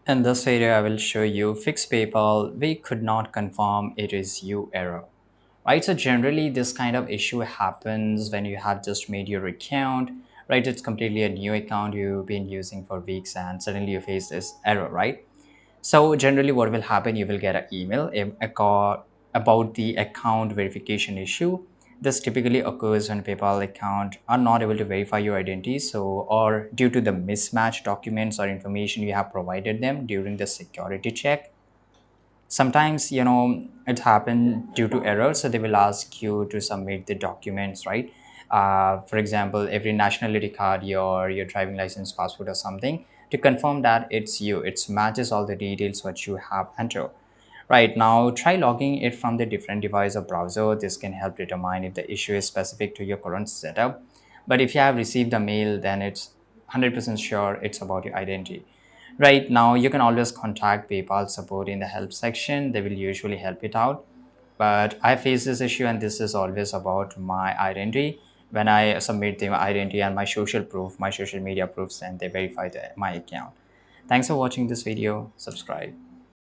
In this video, I will show you fix PayPal. We could not confirm it is you error. Right, so generally this kind of issue happens when you have just made your account, right? It's completely a new account you've been using for weeks and suddenly you face this error, right? So generally what will happen, you will get an email about the account verification issue. This typically occurs when PayPal account are not able to verify your identity, so or due to the mismatched documents or information you have provided them during the security check. Sometimes it happened due to error, so they will ask you to submit the documents, right? For example, every nationality card, your driving license, passport or something, to confirm that it's you, it matches all the details what you have entered. Right, now try logging it from the different device or browser. This can help determine if the issue is specific to your current setup. But if you have received a mail, then it's 100% sure it's about your identity. Right, now you can always contact PayPal support in the help section. They will usually help it out. But I face this issue and this is always about my identity. When I submit the identity and my social proof, my social media proofs, and they verify my account. Thanks for watching this video. Subscribe.